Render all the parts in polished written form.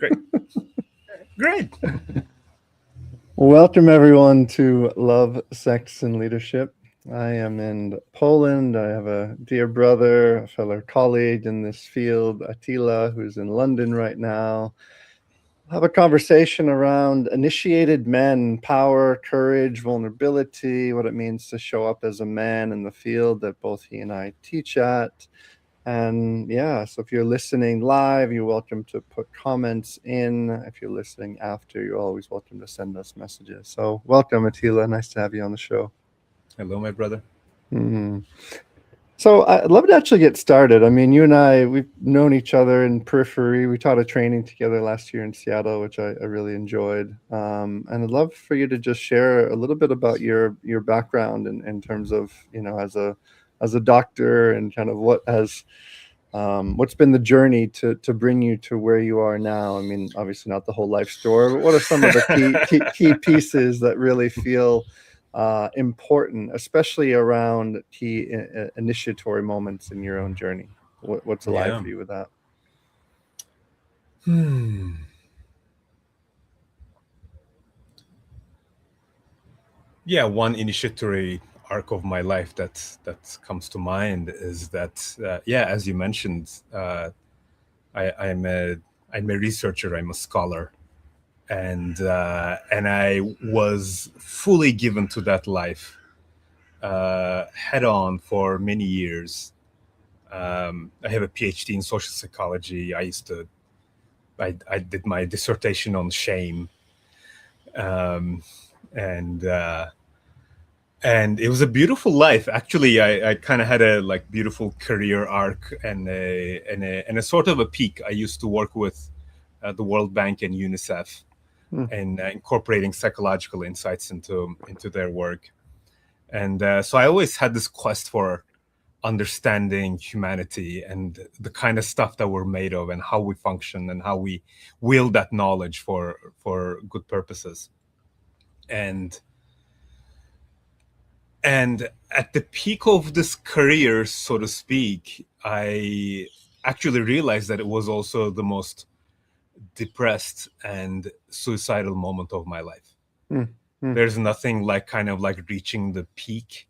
Great. Great. Welcome, everyone, to Love, Sex, and Leadership. I am in Poland. I have a dear brother, a fellow colleague in this field, Attila, who's in London right now. We'll have a conversation around initiated men, power, courage, vulnerability, what it means to show up as a man in the field that both he and I teach at. And yeah, so if you're listening live, you're welcome to put comments in. If you're listening after, you're always welcome to send us messages. So welcome, Attila. Nice to have you on the show. Hello, my brother. Hmm. So I'd love to actually get started. I mean, you and I, we've known each other in periphery. We taught a training together last year in Seattle, which I really enjoyed. And I'd love for you to just share a little bit about your background in terms of, as a doctor and kind of what's been the journey to bring you to where you are now. I mean, obviously not the whole life story, but what are some of the key pieces that really feel important, especially around key initiatory moments in your own journey? What's alive Yeah. for you with that? Hmm. Yeah, one initiatory arc of my life that comes to mind is that yeah, as you mentioned, I'm a researcher. I'm a scholar, and I was fully given to that life head on for many years. I have a PhD in social psychology. I did my dissertation on shame, um, and and it was a beautiful life. Actually, I kind of had a like beautiful career arc and a sort of a peak. I used to work with the World Bank and UNICEF Hmm. and incorporating psychological insights into their work. And so I always had this quest for understanding humanity and the kind of stuff that we're made of and how we function and how we wield that knowledge for good purposes. And and at the peak of this career, so to speak, I actually realized that it was also the most depressed and suicidal moment of my life. Hmm. Hmm. There's nothing like kind of like reaching the peak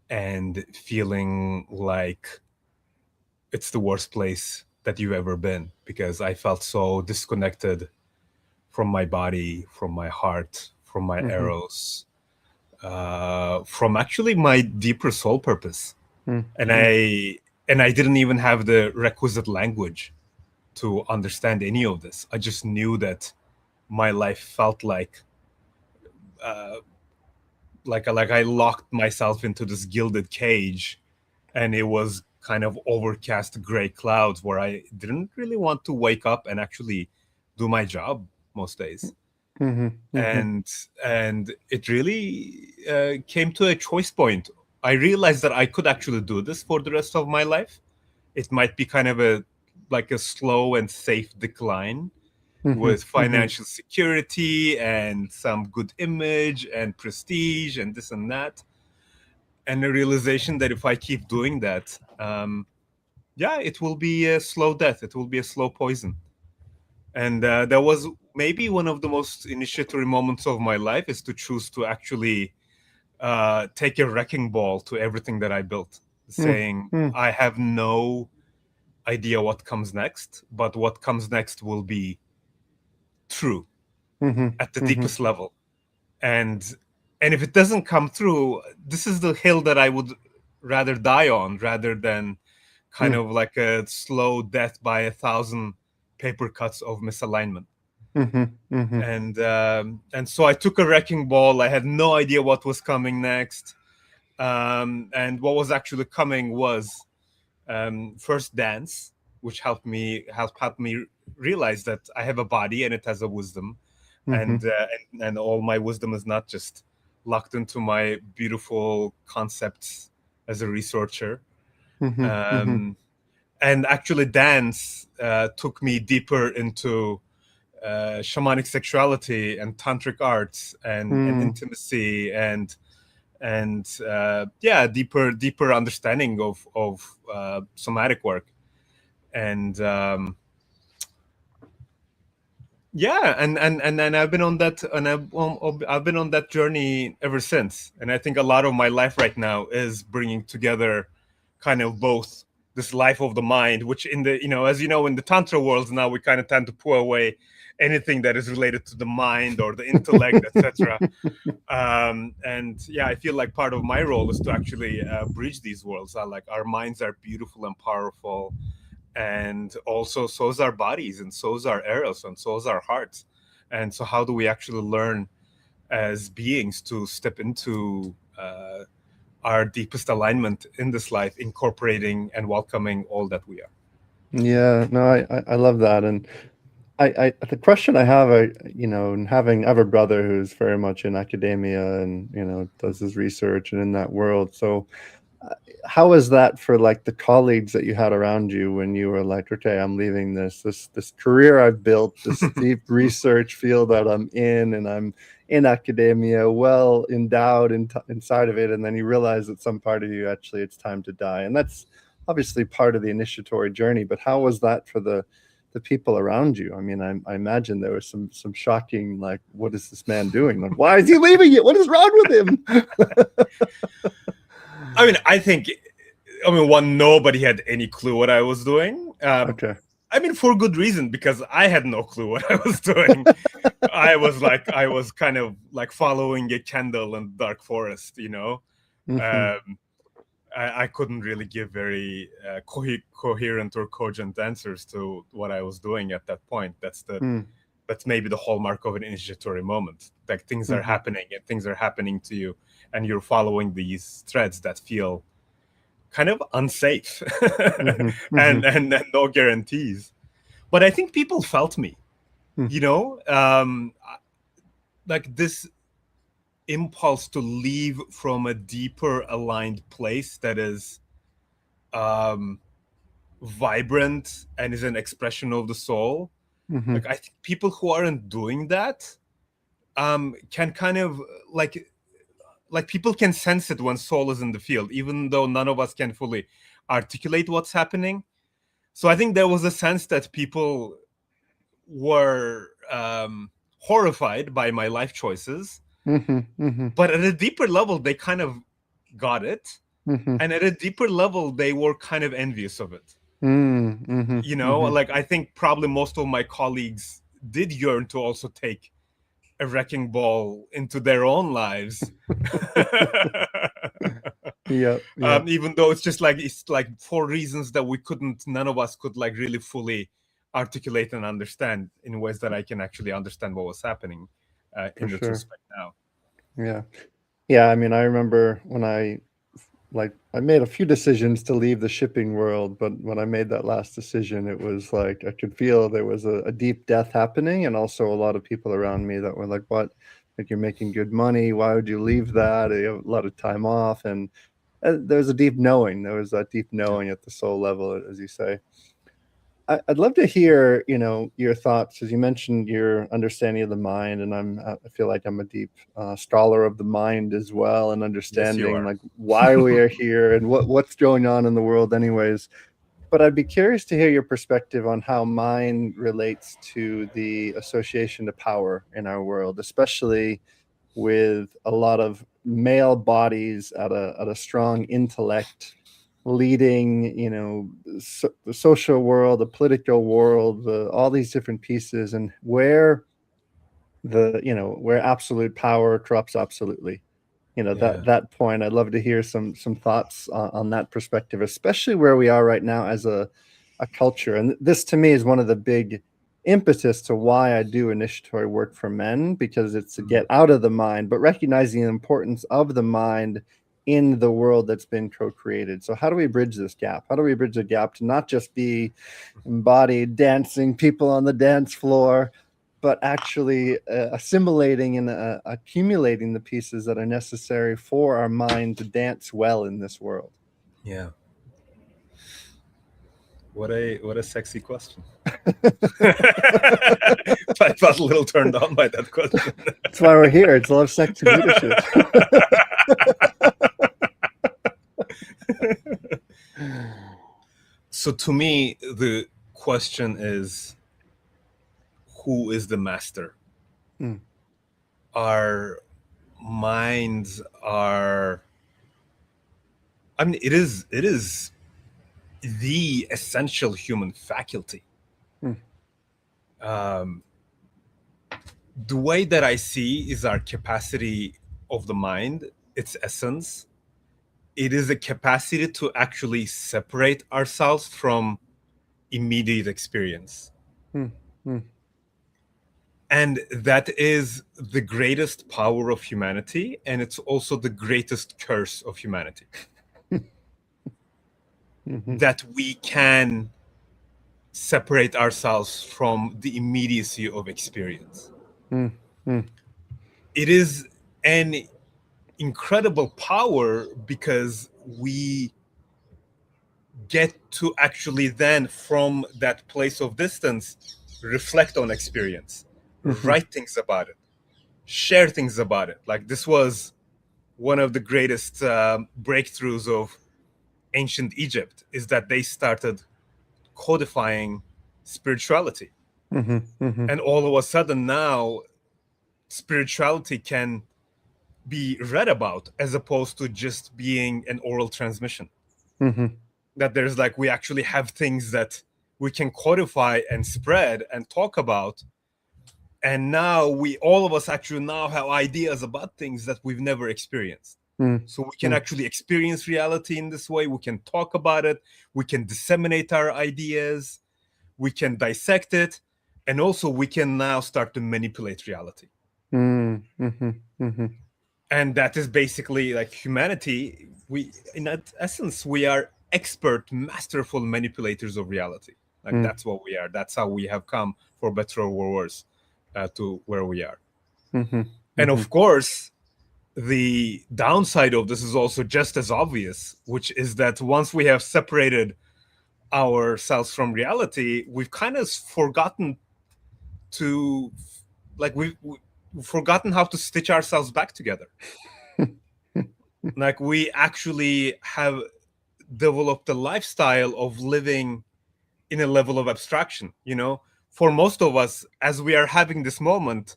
and feeling like it's the worst place that you've ever been, because I felt so disconnected from my body, from my heart, from my Hmm. Eros, from actually my deeper soul purpose. Hmm. And Hmm. I didn't even have the requisite language to understand any of this. I just knew that my life felt uh, like I locked myself into this gilded cage, and it was kind of overcast gray clouds where I didn't really want to wake up and actually do my job most days. Hmm. Hmm. And it really came to a choice point. I realized that I could actually do this for the rest of my life. It might be kind of a like a slow and safe decline Hmm. with Hmm. financial security and some good image and prestige and this and that, and the realization that if I keep doing that, yeah, it will be a slow death. It will be a slow poison. And that was maybe one of the most initiatory moments of my life, is to choose to actually take a wrecking ball to everything that I built, saying, Hmm. I have no idea what comes next, but what comes next will be true Hmm. at the Hmm. deepest level. And and if it doesn't come through, this is the hill that I would rather die on, rather than kind Hmm. of like a slow death by 1,000 paper cuts of misalignment. Hmm. Hmm. And so I took a wrecking ball. I had no idea what was coming next. And what was actually coming was first dance, which helped me realize that I have a body and it has a wisdom, Hmm. and all my wisdom is not just locked into my beautiful concepts as a researcher. Hmm. Hmm. Um, and actually, dance took me deeper into shamanic sexuality and tantric arts and Hmm. intimacy and yeah, deeper understanding of somatic work. And Yeah, and I've been on that, and I've been on that journey ever since. And I think a lot of my life right now is bringing together kind of both this life of the mind, which in the, as you know, in the tantra worlds now, we kind of tend to pull away anything that is related to the mind or the intellect, etc. And yeah, I feel like part of my role is to actually bridge these worlds. Like our minds are beautiful and powerful, and also so is our bodies, and so is our eros, and so is our hearts. And so how do we actually learn as beings to step into our deepest alignment in this life, incorporating and welcoming all that we are? Yeah, no, I love that. And the question I have, and having I have a brother who's very much in academia and, does his research and in that world. So uh, how is that for like the colleagues that you had around you when you were like, okay, I'm leaving this career I've built, this deep research field that I'm in, and I'm in academia, well endowed inside of it, and then you realize that some part of you actually it's time to die, and that's obviously part of the initiatory journey. But how was that for the people around you? I mean, I imagine there was some shocking, like, what is this man doing? Like, why is he leaving it? What is wrong with him? I mean, one, nobody had any clue what I was doing. Okay. I mean, for good reason, because I had no clue what I was doing. I was kind of like following a candle in the dark forest, Hmm. Um, I couldn't really give very coherent or cogent answers to what I was doing at that point. That's maybe the hallmark of an initiatory moment. Like things are Hmm. happening, and things are happening to you, and you're following these threads that feel kind of unsafe, Hmm. Hmm. and no guarantees. But I think people felt me, Hmm. you know, like this impulse to leave from a deeper aligned place that is um, vibrant and is an expression of the soul. Hmm. Like I think people who aren't doing that can kind of like people can sense it when soul is in the field, even though none of us can fully articulate what's happening. So I think there was a sense that people were horrified by my life choices, Hmm. Hmm. but at a deeper level, they kind of got it. Hmm. And at a deeper level, they were kind of envious of it. Hmm. Hmm. Like I think probably most of my colleagues did yearn to also take a wrecking ball into their own lives. Yep. Yep. Even though it's like for reasons that none of us could like really fully articulate and understand in ways that I can actually understand what was happening For in sure. retrospect now. Yeah. Yeah. I mean, I remember when I made a few decisions to leave the shipping world, but when I made that last decision, it was like I could feel there was a deep death happening, and also a lot of people around me that were like, "What? Like you're making good money. Why would you leave that? You have a lot of time off." And there's a deep knowing. There was that deep Yeah. knowing at the soul level, as you say. I'd love to hear, your thoughts, as you mentioned your understanding of the mind, and I feel like I'm a deep scholar of the mind as well, and Yes, you understanding are. like why we are here and what's going on in the world, anyways. But I'd be curious to hear your perspective on how mind relates to the association to power in our world, especially with a lot of male bodies at a strong intellect leading, the social world, the political world, all these different pieces, and where absolute power corrupts absolutely. Yeah. That point. I'd love to hear some thoughts on that perspective, especially where we are right now as a culture. And this to me is one of the big impetus to why I do initiatory work for men, because it's to Mhm. get out of the mind, but recognizing the importance of the mind in the world that's been co-created. So how do we bridge this gap? How do we bridge the gap to not just be embodied dancing people on the dance floor, but actually assimilating and accumulating the pieces that are necessary for our mind to dance well in this world? Yeah. What a sexy question. I felt a little turned on by that question. That's why we're here. It's love, sex, and leadership. So to me, the question is, who is the master. Mm. Our minds are, I mean, it is the essential human faculty. Mm. Um, the way that I see is our capacity of the mind, its essence. It is a capacity to actually separate ourselves from immediate experience. Mm. Mm. And that is the greatest power of humanity, and it's also the greatest curse of humanity. Mhm. That we can separate ourselves from the immediacy of experience. Mm. Mm. It is an incredible power because we get to actually then, from that place of distance, reflect on experience, Mhm. write things about it, share things about it. Like, this was one of the greatest breakthroughs of ancient Egypt, is that they started codifying spirituality. Mhm. Mhm. And all of a sudden now, spirituality can be read about as opposed to just being an oral transmission. Mhm. That there's like, we actually have things that we can codify and spread and talk about. And now we, all of us actually now have ideas about things that we've never experienced. Mm. So we can Mm. actually experience reality in this way. We can talk about it. We can disseminate our ideas. We can dissect it. And also we can now start to manipulate reality. Mm. Mhm. Mhm. And that is basically like humanity. We, in that essence, we are expert, masterful manipulators of reality. Like, Mm. that's what we are. That's how we have come, for better or worse, to where we are. Mhm. And of Mhm. course, the downside of this is also just as obvious, which is that once we have separated ourselves from reality, we've kind of forgotten to, like, we've forgotten how to stitch ourselves back together. Like, we actually have developed a lifestyle of living in a level of abstraction. For most of us, as we are having this moment,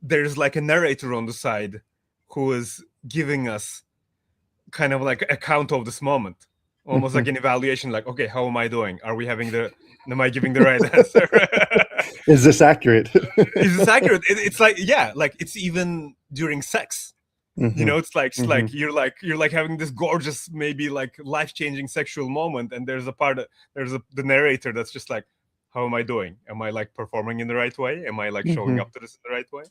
there's like a narrator on the side who is giving us kind of like account of this moment, almost like Mhm. an evaluation. Like, okay, how am I doing? Am I giving the right answer? Is this accurate? Is this accurate? It's like, yeah, like, it's even during sex. Mhm. It's like Mhm. you're like having this gorgeous, maybe like life-changing sexual moment, and the narrator that's just like, how am I doing? Am I like performing in the right way? Am I like showing Mhm. up to this in the right way?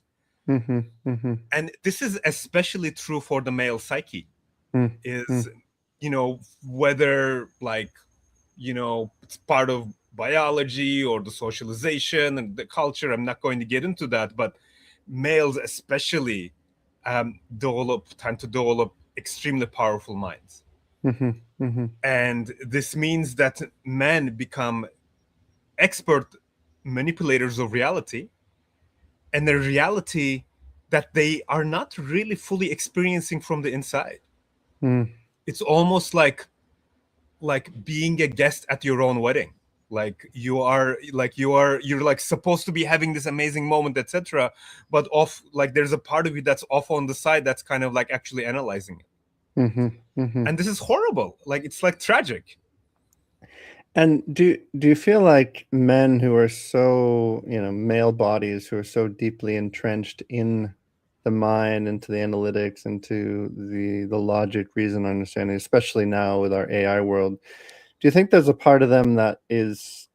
Mhm. Mhm. And this is especially true for the male psyche. Mm. Is, Mm. whether, like, it's part of biology or the socialization and the culture. I'm not going to get into that, but males especially tend to develop extremely powerful minds. Mhm. Mhm. And this means that men become expert manipulators of reality, and a reality that they are not really fully experiencing from the inside. Mm. It's almost like being a guest at your own wedding. Like, you're like supposed to be having this amazing moment, etc., but off, like, there's a part of you that's off on the side, that's kind of like actually analyzing it. Mhm. Mhm. And this is horrible. Like, it's like tragic. And do you feel like men who are so, male bodies who are so deeply entrenched in the mind, into the analytics, into the logic, reason, understanding, especially now with our AI world, do you think there's a part of them that is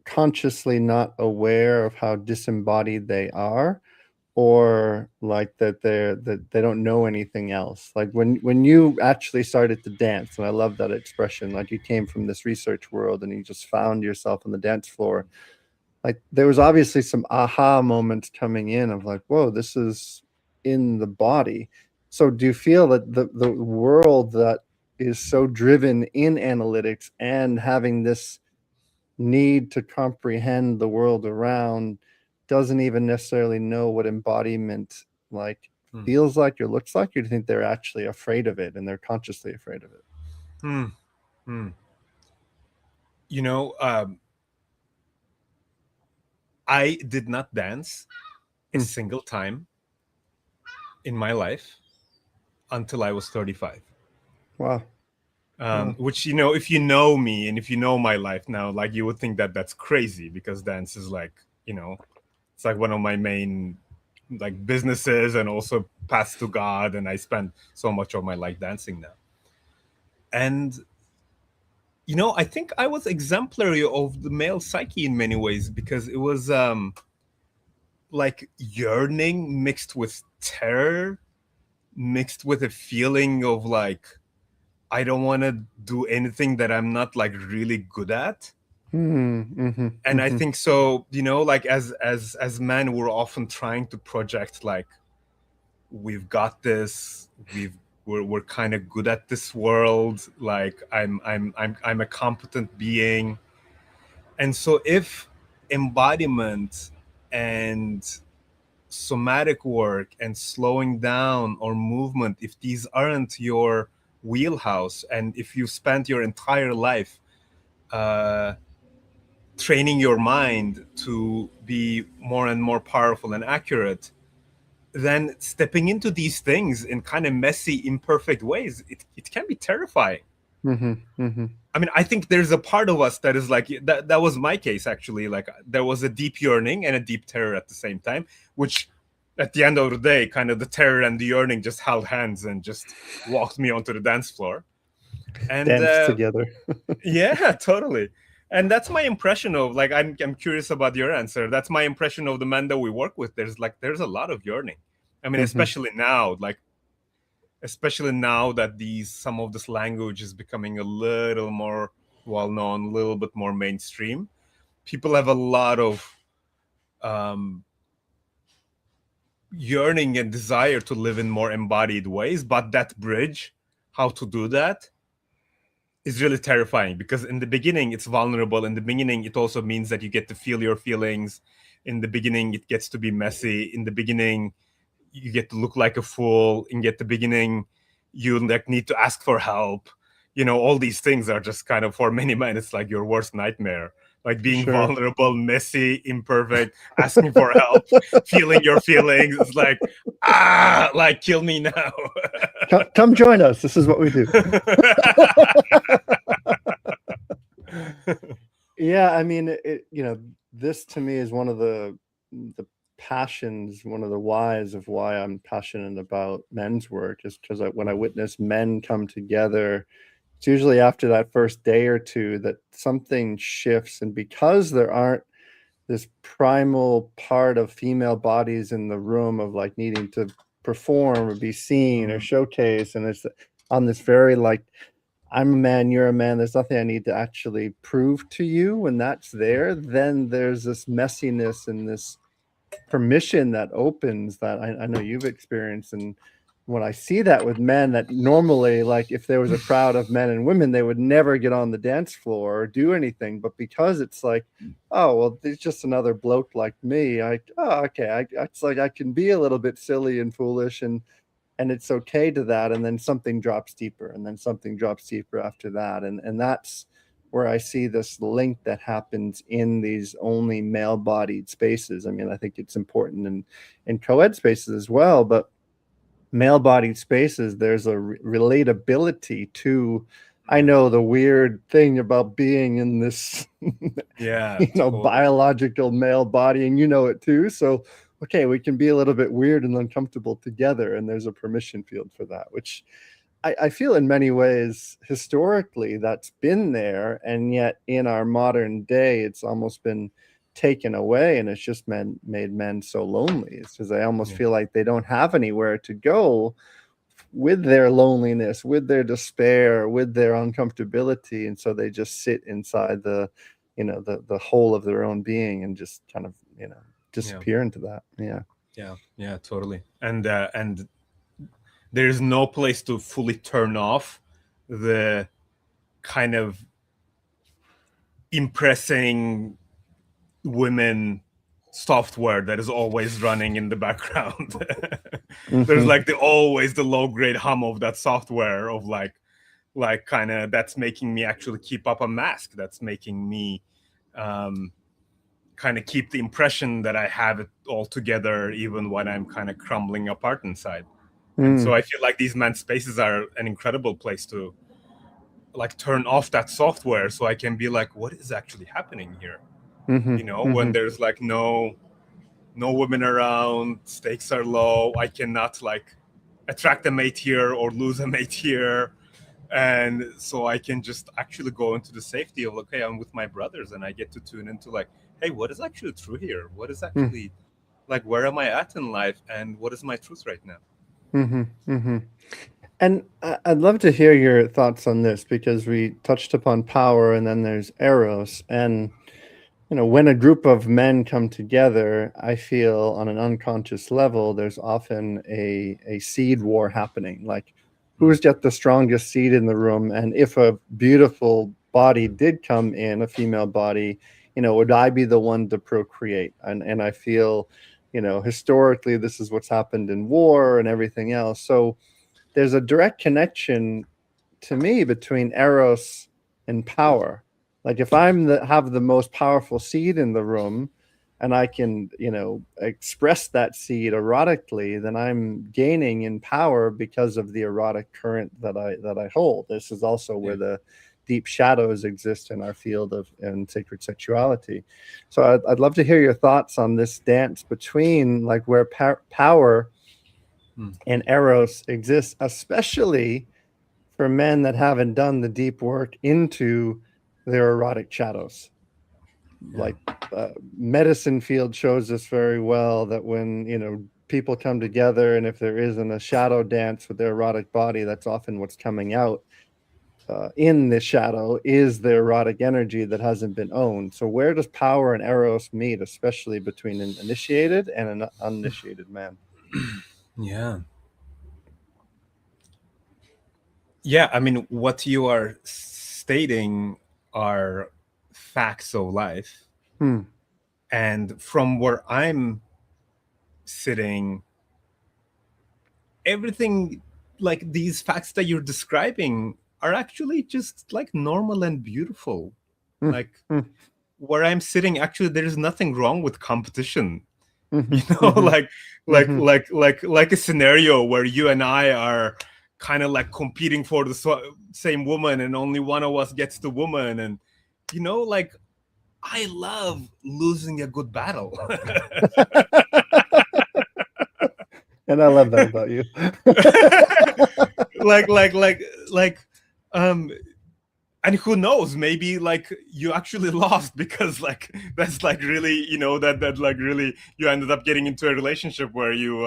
consciously not aware of how disembodied they are, or like that they don't know anything else? Like when you actually started to dance, and I love that expression, like you came from this research world and you just found yourself on the dance floor, like there was obviously some aha moments coming in of like, whoa, this is in the body. So do you feel that the world that is so driven in analytics and having this need to comprehend the world around doesn't even necessarily know what embodiment like Hmm. feels like or looks like? Or do you think they're actually afraid of it and they're consciously afraid of it? Hmm. Hmm. you know um, I did not dance a Hmm. single time in my life until I was 35. Wow. Wow. Which, you know, if you know me and if you know my life now, like, you would think that that's crazy, because dance is like, you know, it's like one of my main like businesses, and also paths to God, and I spend so much of my life dancing now. And you know, I think I was exemplary of the male psyche in many ways, because it was like yearning mixed with terror, mixed with a feeling of like, I don't want to do anything that I'm not like really good at. Hmm. Mm-hmm. And I Mm-hmm. think so, you know, like as men, we're often trying to project like, we've got this, we're kind of good at this world, like I'm a competent being. And so if embodiment and somatic work and slowing down or movement, if these aren't your wheelhouse, and if you spent your entire life uh, training your mind to be more and more powerful and accurate, then stepping into these things in kind of messy, imperfect ways, it can be terrifying. Mm-hmm. Mm-hmm. I mean, I think there's a part of us that is like that. That was my case, actually. Like, there was a deep yearning and a deep terror at the same time, which, at the end of the day, kind of the terror and the yearning just held hands and just walked me onto the dance floor. And Dance together. yeah, totally. And that's my impression of, like, I'm curious about your answer. That's my impression of the men that we work with. There's a lot of yearning. I mean, Mm-hmm. especially now that these some of this language is becoming a little more well known, a little bit more mainstream. People have a lot of um, yearning and desire to live in more embodied ways, but that bridge, how to do that, is really terrifying, because in the beginning it's vulnerable. In the beginning, it also means that you get to feel your feelings. In the beginning, it gets to be messy. In the beginning, you get to look like a fool. In the beginning, you like need to ask for help. You know, all these things are just kind of, for many men, it's like your worst nightmare. Like being Sure. vulnerable, messy, imperfect, asking for help, feeling your feelings. It's like, like, kill me now. Come join us. This is what we do. Yeah, I mean, this to me is one of the passions, one of the whys of why I'm passionate about men's work, is because when I witness men come together, it's usually after that first day or two that something shifts, and because there aren't this primal part of female bodies in the room of like needing to perform or be seen or Mhm. showcase, and it's on this very like, I'm a man, you're a man, there's nothing I need to actually prove to you. When that's there, then there's this messiness and this permission that opens that I know you've experienced. And when I see that with men, that normally, like if there was a crowd of men and women, they would never get on the dance floor or do anything. But because it's like, oh, well, there's just another bloke like me. Okay. It's like I can be a little bit silly and foolish, and it's okay to that, and then something drops deeper, and then something drops deeper after that, and that's where I see this link that happens in these only male-bodied spaces. I mean, I think it's important in co-ed spaces as well, but male-bodied spaces, there's a relatability to, I Yeah. know the weird thing about being in this Yeah, totally. biological male body, and you know it too. So okay, we can be a little bit weird and uncomfortable together, and there's a permission field for that, which I feel in many ways historically that's been there, and yet in our modern day it's almost been taken away, and it's just made men so lonely. It's because they almost Yeah. feel like they don't have anywhere to go with their loneliness, with their despair, with their uncomfortability, and so they just sit inside the hole of their own being and just kind of Yeah. disappear into that. Yeah. Yeah. Yeah, totally. And there's no place to fully turn off the kind of impressing women software that is always running in the background. There's Mm-hmm. like the low grade hum of that software of like kind of that's making me actually keep up a mask, that's making me um kind of keep the impression that I have it all together, even when I'm kind of crumbling apart inside. And so I feel like these man spaces are an incredible place to like turn off that software so I can be like, what is actually happening here? Mm-hmm. You know, Mm-hmm. when there's like no women around, stakes are low, I cannot like attract a mate here or lose a mate here. And so I can just actually go into the safety of, okay, I'm with my brothers, and I get to tune into like, hey, what is actually true here? What is actually like, where am I at in life, and what is my truth right now? Mm-hmm. Mm-hmm. And I'd love to hear your thoughts on this, because we touched upon power, and then there's Eros. And, when a group of men come together, I feel on an unconscious level, there's often a seed war happening. Like, who's got the strongest seed in the room? And if a beautiful body did come in, a female body, would I be the one to procreate? And I feel, historically, this is what's happened in war and everything else. So there's a direct connection to me between Eros and power. Like, if have the most powerful seed in the room, and I can, express that seed erotically, then I'm gaining in power because of the erotic current that I hold. This is also where the deep shadows exist in our field of and sacred sexuality. So I'd love to hear your thoughts on this dance between, like, where power and Eros exists, especially for men that haven't done the deep work into their erotic shadows. Like, medicine field shows us very well that when, people come together, and if there isn't a shadow dance with their erotic body, that's often what's coming out in the shadow, is the erotic energy that hasn't been owned. So where does power and Eros meet, especially between an initiated and an uninitiated man? Yeah. Yeah, I mean, what you are stating are facts of life. And from where I'm sitting, everything, like these facts that you're describing, are actually just like normal and beautiful. Like, where I'm sitting, actually, there is nothing wrong with competition. Like like a scenario where you and I are kind of like competing for the same woman, and only one of us gets the woman. And like, I love losing a good battle. And I love that about you. like um and who knows, maybe like you actually lost, because like that's like really, that like really you ended up getting into a relationship where you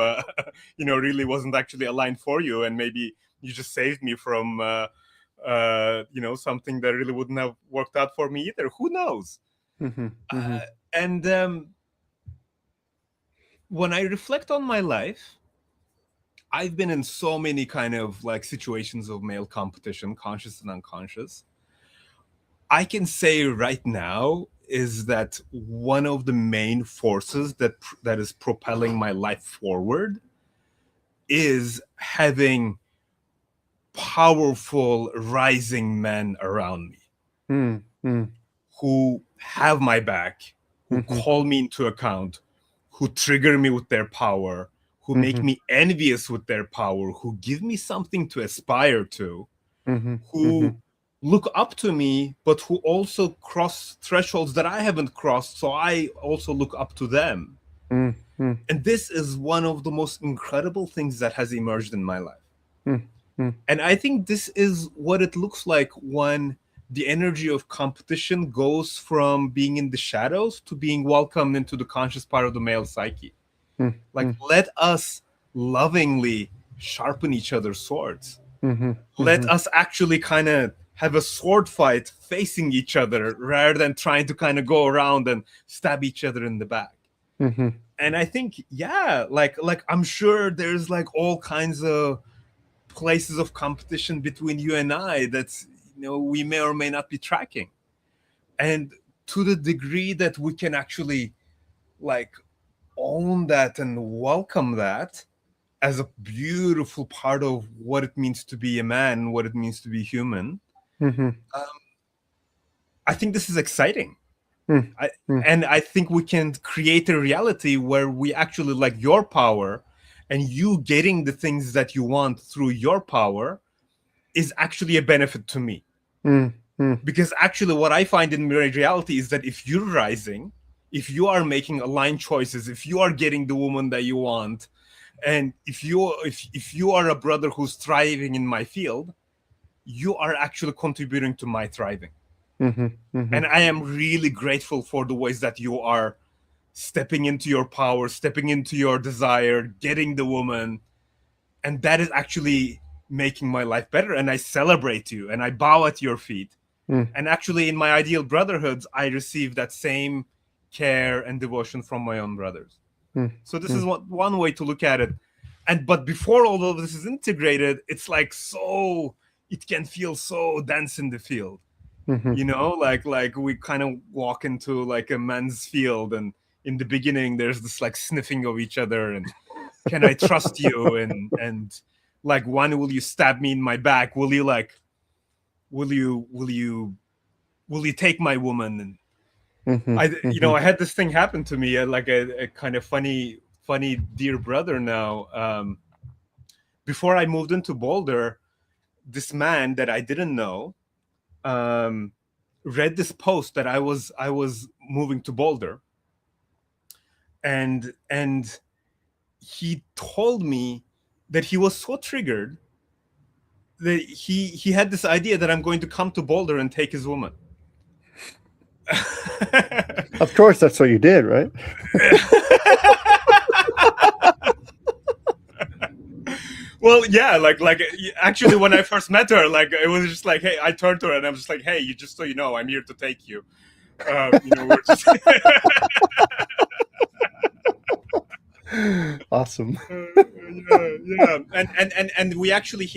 really wasn't actually aligned for you, and maybe you just saved me from something that really wouldn't have worked out for me either. Who knows? And when I reflect on my life, I've been in so many kind of like situations of male competition, conscious and unconscious. I can say right now is that one of the main forces that is propelling my life forward is having powerful rising men around me who have my back, who call me into account, who trigger me with their power, who make me envious with their power, who give me something to aspire to, who look up to me, but who also cross thresholds that I haven't crossed, so I also look up to them. And this is one of the most incredible things that has emerged in my life. And I think this is what it looks like when the energy of competition goes from being in the shadows to being welcomed into the conscious part of the male psyche. Like, let us lovingly sharpen each other's swords. Let us actually kind of have a sword fight facing each other, rather than trying to kind of go around and stab each other in the back. And I think, yeah, like I'm sure there's like all kinds of places of competition between you and I that we may or may not be tracking. And to the degree that we can actually like own that and welcome that as a beautiful part of what it means to be a man, what it means to be human, I think this is exciting. Mm, I, mm, and I think we can create a reality where we actually like your power, and you getting the things that you want through your power is actually a benefit to me. mm, mm, Because actually what I find in reality is that if you're rising, if you are making aligned choices, if you are getting the woman that you want, and if you are a brother who's thriving in my field, you are actually contributing to my thriving. mhm, And mhm, I am really grateful for the ways that you are stepping into your power, stepping into your desire, getting the woman, and that is actually making my life better. And I celebrate you and I bow at your feet. mm, And actually, in my ideal brotherhoods, I receive that same care and devotion from my own brothers. mm, So this is mm, one way to look at it. And but before all of this is integrated, it's like so it can feel so dense in the field. mhm. You know, like we kind of walk into like a men's field, and in the beginning there's this like sniffing of each other, and can I trust you, and like, when will you stab me in my back, will you like will you will you will you take my woman? And Mhm, I mhm. had this thing happen to me, like a kind of funny dear brother now. Before I moved into Boulder, this man that I didn't know um, read this post that I was moving to Boulder, and he told me that he was so triggered that he had this idea that I'm going to come to Boulder and take his woman. Of course, that's what you did, right? Well, yeah, like actually, when I first met her, like it was just like, hey, I turned to her and I'm just like, hey, you just so you know, I'm here to take you. We're just Awesome. yeah. And he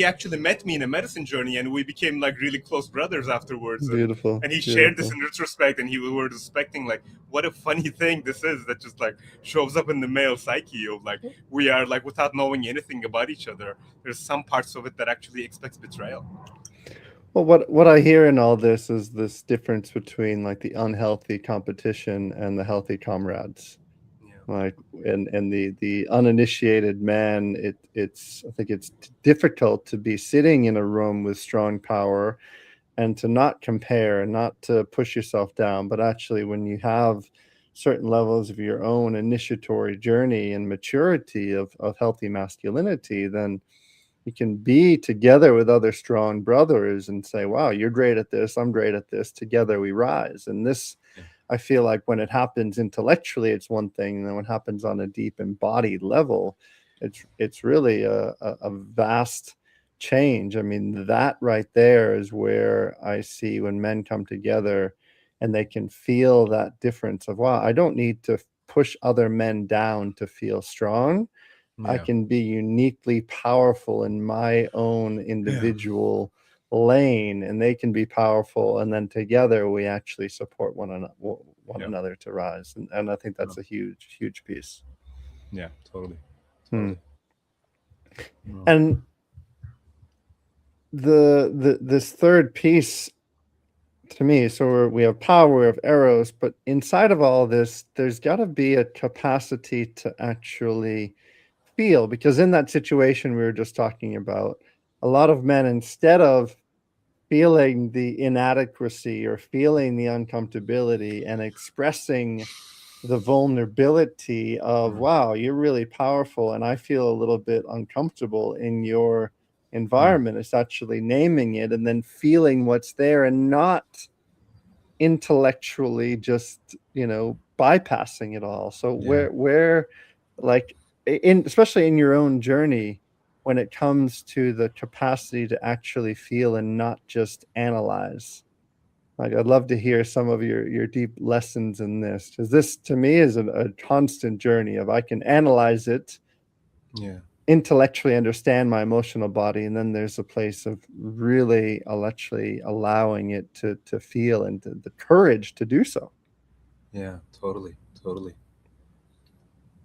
actually met me in a medicine journey, and we became like really close brothers afterwards. And Beautiful, and he shared this beautiful. in retrospect, and he were respecting like what a funny thing this is that just like shows up in the male psyche of like we are like without knowing anything about each other. There's some parts of it that actually expects betrayal. Well, what I hear in all this is this difference between like the unhealthy competition and the healthy comrades. Yeah. Like, and the uninitiated man, it's I think it's difficult to be sitting in a room with strong power and to not compare and not to push yourself down, but actually when you have certain levels of your own initiatory journey and maturity of healthy masculinity, then you can be together with other strong brothers and say, wow, you're great at this, I'm great at this, together we rise. And this, Yeah. I feel like when it happens intellectually, it's one thing, and then when it happens on a deep embodied level, it's really a vast change. I mean, that right there is where I see when men come together and they can feel that difference of, wow, I don't need to push other men down to feel strong. I Yeah. can be uniquely powerful in my own Yeah. individual lane, and they can be powerful, and then together we actually support one Yeah. another to rise. And I think Yeah. that's a huge piece. Yeah. Totally. Hmm. Totally. Yeah. And this third piece to me, so we have power, we have Eros, but inside of all this, there's got to be a capacity to actually feel, because in that situation we were just talking about, a lot of men, instead of feeling the inadequacy or feeling the uncomfortability and expressing the vulnerability of, Mm. wow, you're really powerful and I feel a little bit uncomfortable in your Mm. environment, it's actually naming it and then feeling what's there, and not intellectually just, bypassing it all. So Yeah. where like, in especially in your own journey, when it comes to the capacity to actually feel and not just analyze, like, I'd love to hear some of your deep lessons in this, because this to me is a constant journey of, I can analyze it, Yeah. intellectually understand my emotional body, and then there's a place of really actually allowing it to feel, and the courage to do so. Yeah. Totally. Totally.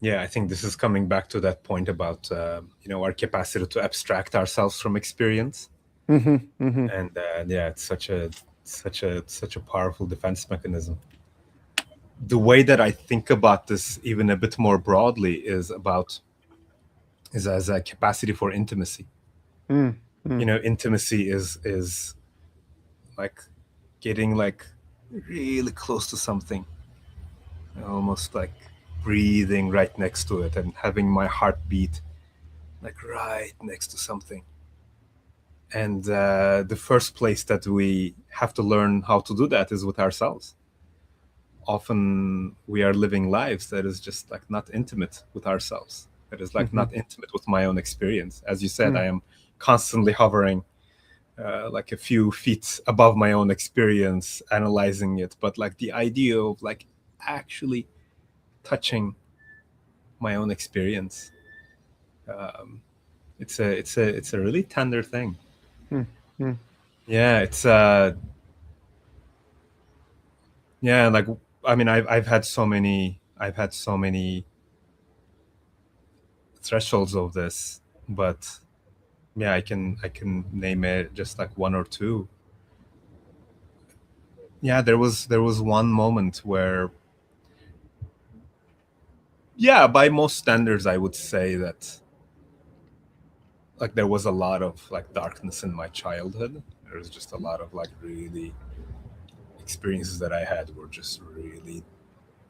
Yeah, I think this is coming back to that point about our capacity to abstract ourselves from experience, Hmm, hmm. and yeah, it's such a powerful defense mechanism. the way that I think about this even a bit more broadly is as a capacity for intimacy. Mm, mm, Intimacy is like getting like really close to something, almost like breathing right next to it and having my heart beat like right next to something. And the first place that we have to learn how to do that is with ourselves. Often we are living lives that is just like not intimate with ourselves, that is like mhm, not intimate with my own experience. As you said, mm, I am constantly hovering like a few feet above my own experience, analyzing it. But like the idea of like actually touching my own experience, um, it's a really tender thing. mm, mm, Yeah, it's yeah, like I mean, I've had so many thresholds of this, but yeah, I can name it just like one or two. Yeah, there was one moment where, yeah, by most standards, I would say that like there was a lot of like darkness in my childhood. There was just a lot of like really experiences that I had were just really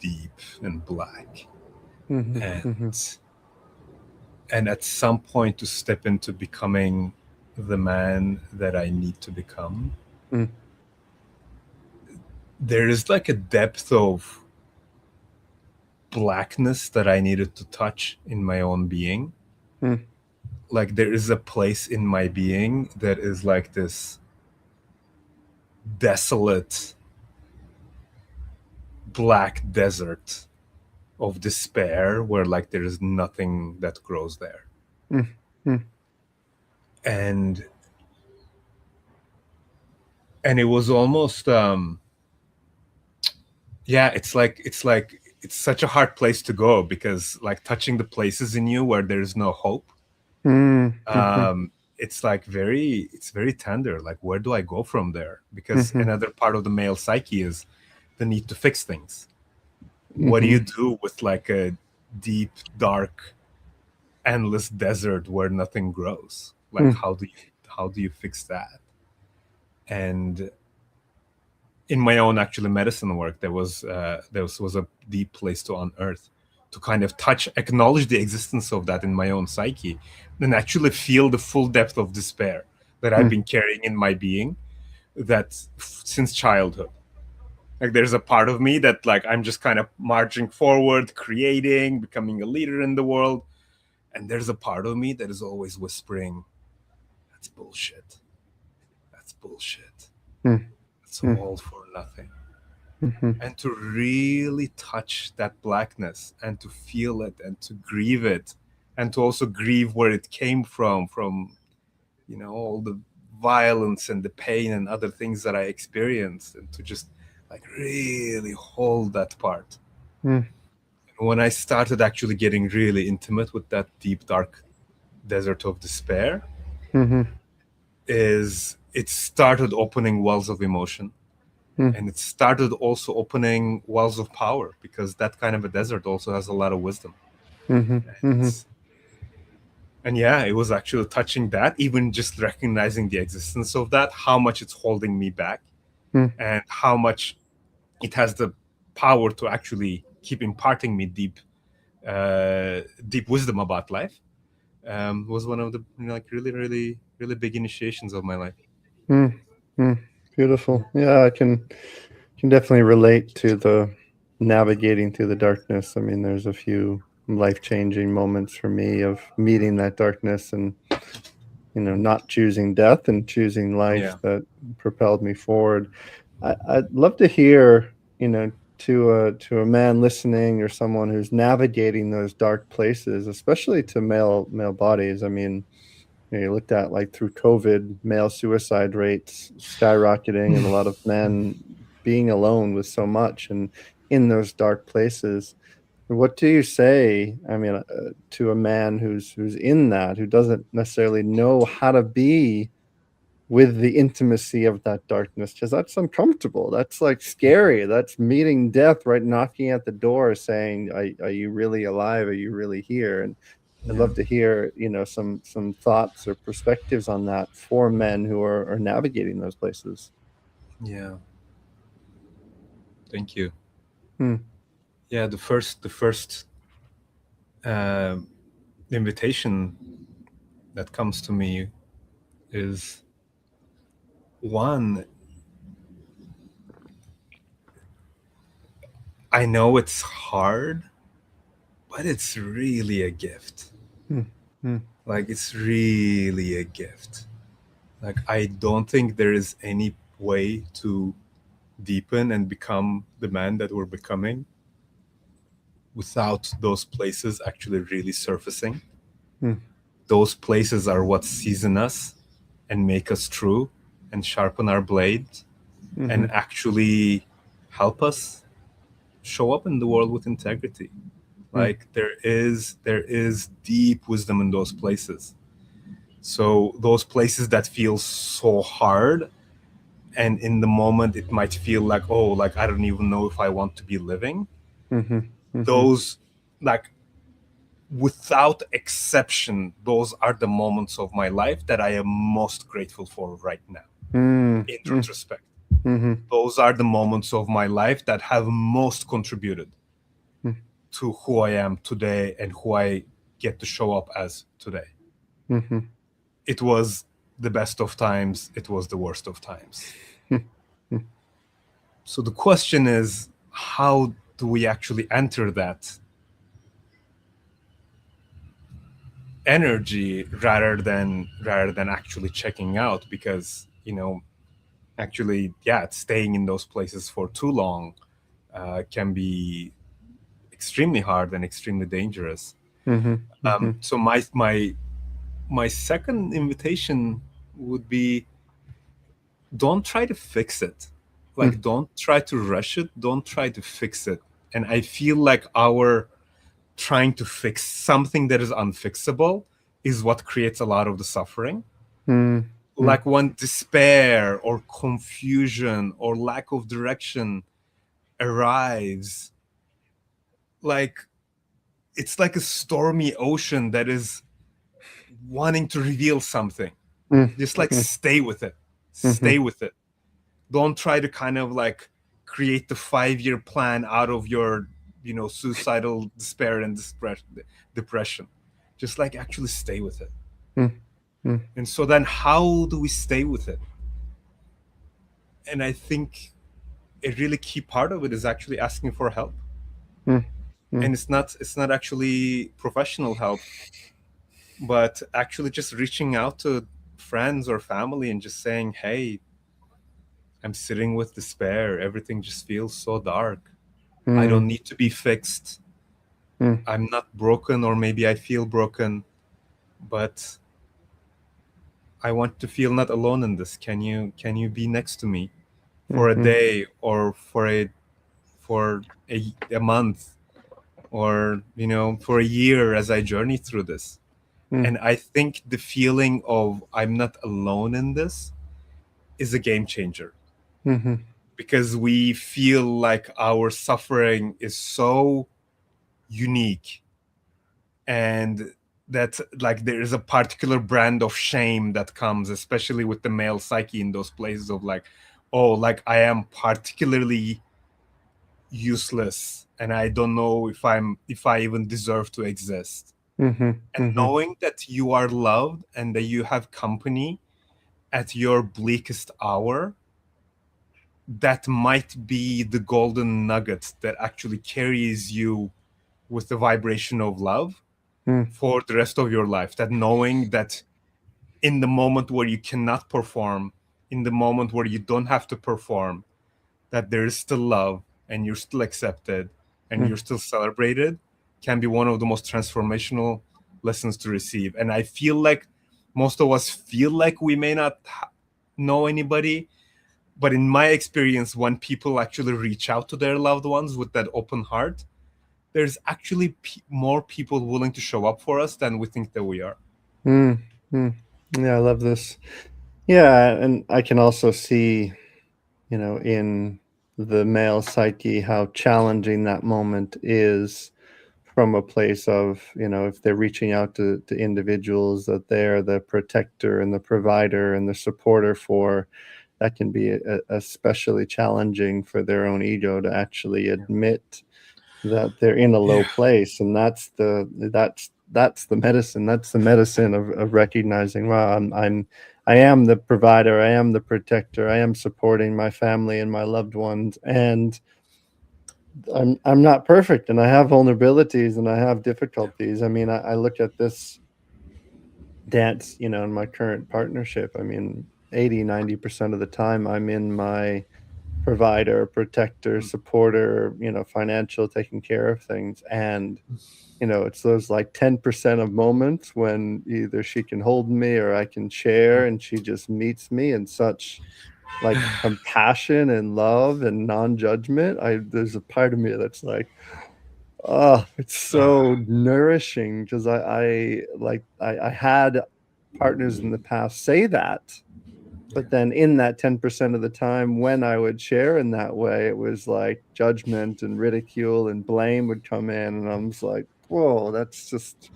deep and black. mhm, And mhm, at some point to step into becoming the man that I need to become, mm, there is like a depth of blackness that I needed to touch in my own being. mm, Like there is a place in my being that is like this desolate black desert of despair where like there is nothing that grows there. mm, mm, And it was almost yeah, it's such a hard place to go because like touching the places in you where there's no hope, mm, mhm, it's very tender. Like where do I go from there? Because mhm, another part of the male psyche is the need to fix things. What do you mhm, do with like a deep dark endless desert where nothing grows? Like mm, how do you fix that? And in my own actually medicine work, there was a deep place to unearth, to kind of touch, acknowledge the existence of that in my own psyche, and actually feel the full depth of despair that I've mm, been carrying in my being, that since childhood. Like there's a part of me that like I'm just kind of marching forward, creating, becoming a leader in the world, and there's a part of me that is always whispering, "That's bullshit. That's bullshit. mm, It's mm, all for nothing." mhm, And to really touch that blackness and to feel it and to grieve it, and to also grieve where it came from all the violence and the pain and other things that I experienced, and to just like really hold that part. mm, And when I started actually getting really intimate with that deep dark desert of despair, mhm, is it started opening wells of emotion, mm, and it started also opening wells of power, because that kind of a desert also has a lot of wisdom. mhm, mhm, And yeah, it was actually touching that, even just recognizing the existence of that, how much it's holding me back, mm, and how much it has the power to actually keep imparting me deep wisdom about life. Was one of the like really really really big initiations of my life. mm, mm. Yeah. Beautiful. Yeah, I can definitely relate to the navigating through the darkness. I mean, there's a few life-changing moments for me of meeting that darkness and, not choosing death and choosing life Yeah. that propelled me forward. I'd love to hear, to a man listening or someone who's navigating those dark places, especially to male bodies. I mean, you looked at like through COVID, male suicide rates skyrocketing, and a lot of men being alone with so much and in those dark places. What do you say? I mean, to a man who's in that, who doesn't necessarily know how to be with the intimacy of that darkness, because that's uncomfortable. That's like scary. That's meeting death right knocking at the door saying, are you really alive? Are you really here? And I'd Yeah. love to hear, some thoughts or perspectives on that for men who are navigating those places. Yeah. Thank you. Hmm. Yeah. The first uh, invitation that comes to me is one. I know it's hard, but it's really a gift. Hmm. Hmm. Like, it's really a gift. Like, I don't think there is any way to deepen and become the man that we're becoming without those places actually really surfacing. Hmm. Those places are what season us and make us true and sharpen our blade Hmm. and actually help us show up in the world with integrity. Hmm. Like, there is deep wisdom in those places. So those places that feel so hard, and in the moment it might feel like, oh, like I don't even know if I want to be living. Hmm. Hmm. Those, like, without exception, those are the moments of my life that I am most grateful for right now. Hmm. In Hmm. retrospect, Hmm. those are the moments of my life that have most contributed to who I am today and who I get to show up as today. Hmm. It was the best of times, it was the worst of times. So the question is, how do we actually enter that energy rather than actually checking out? Because, actually, yeah, staying in those places for too long can be extremely hard and extremely dangerous. Hmm. Hmm. So my second invitation would be, don't try to fix it. Like, don't try to rush it, don't try to fix it. And I feel like our trying to fix something that is unfixable is what creates a lot of the suffering. Hmm. Hmm. Like, when despair or confusion or lack of direction arrives, like, it's like a stormy ocean that is wanting to reveal something. Just like, stay with it. Stay Hmm. with it. Don't try to kind of like create the 5-year plan out of your, suicidal despair and depression. Just like, actually stay with it. Hmm. Hmm. And so then, how do we stay with it? And I think a really key part of it is actually asking for help. Hmm. Hmm. And it's not actually professional help, but actually just reaching out to friends or family and just saying, hey, I'm sitting with despair, everything just feels so dark, I Hmm. don't need to be fixed, Hmm. I'm not broken, or maybe I feel broken, but I want to feel not alone in this. Can you be next to me for a Hmm. day, or for a month, or for a year, as I journey through this? Hmm. And I think the feeling of I'm not alone in this is a game changer, Hmm. because we feel like our suffering is so unique, and that, like, there is a particular brand of shame that comes, especially with the male psyche, in those places of like, oh, like, I am particularly useless and I don't know if I even deserve to exist. Hmm. And Hmm. knowing that you are loved and that you have company at your bleakest hour, that might be the golden nugget that actually carries you with the vibration of love Hmm. for the rest of your life. That knowing that in the moment where you cannot perform, in the moment where you don't have to perform, that there is still love and you're still accepted and Hmm. you're still celebrated, can be one of the most transformational lessons to receive. And I feel like most of us feel like we may not know anybody, but in my experience, when people actually reach out to their loved ones with that open heart, there's actually more people willing to show up for us than we think that we are. Hmm. Hmm. Yeah, I love this. Yeah, and I can also see, in the male psyche how challenging that moment is from a place of, if they're reaching out to individuals that they're the protector and the provider and the supporter for, that can be especially challenging for their own ego to actually Yeah. admit that they're in a low Yeah. place. And that's the medicine. That's the medicine of recognizing, wow, I am the provider, I am the protector, I am supporting my family and my loved ones, and I'm not perfect, and I have vulnerabilities and I have difficulties. I mean, I look at this dance, in my current partnership. I mean, 80-90% of the time I'm in my provider, protector, Mm. supporter, financial, taking care of things. And it's those like 10% of moments when either she can hold me or I can share, and she just meets me in such like compassion and love and non-judgment. There's a part of me that's like, oh, it's so Ah, nourishing, because I had partners in the past say that, yeah. but then in that 10% of the time when I would share in that way, it was like judgment and ridicule and blame would come in, and I was like, whoa, that's just,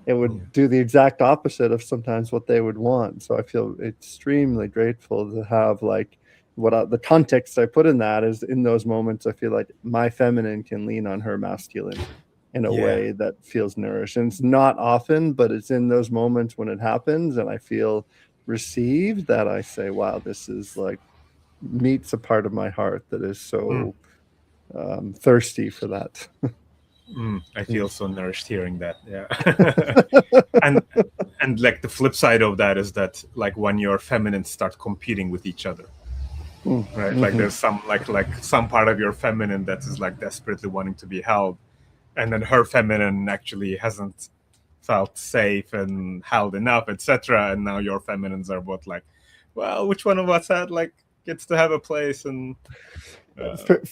it Yeah. would do the exact opposite of sometimes what they would want. So I feel extremely grateful to have like the context I put in that is, in those moments I feel like my feminine can lean on her masculine in a Yeah. way that feels nourished. And it's not often, but it's in those moments when it happens and I feel received that I say, wow, this is like meets a part of my heart that is Mm. so thirsty for that. I feel Mm. so nourished hearing that. Yeah. and and like the flip side of that is that like when your feminines start competing with each other, Mm. right? Like Hmm. there's some like some part of your feminine that is like desperately wanting to be held, and then her feminine actually hasn't felt safe and held enough, etc. And now your feminines are both like, well, which one of us had like gets to have a place? And